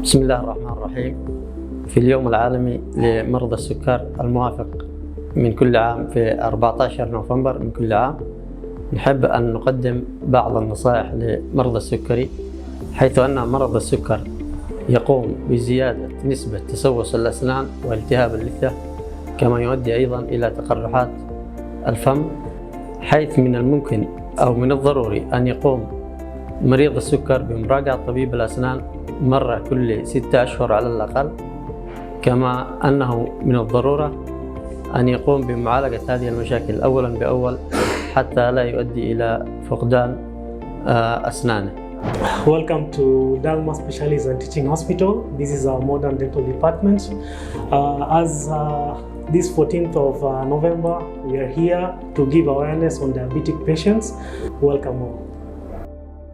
بسم الله الرحمن الرحيم. في اليوم العالمي لمرضى السكر الموافق من كل عام في 14 نوفمبر من كل عام، نحب أن نقدم بعض النصائح لمرضى السكري، حيث أن مرض السكر يقوم بزيادة نسبة تسوس الأسنان والتهاب اللثة، كما يؤدي أيضا إلى تقرحات الفم، حيث من الممكن أو من الضروري أن يقوم مريض السكر بمراجعة طبيب الأسنان مرة كل 6 أشهر على الأقل، كما أنه من الضرورة أن يقوم بمعالجة هذه المشاكل أولا بأول حتى لا يؤدي إلى فقدان أسنانه. Welcome to Dalma Specialist and Teaching Hospital. This is our modern dental department. As this 14th of November, we are here to give awareness on diabetic patients. Welcome all.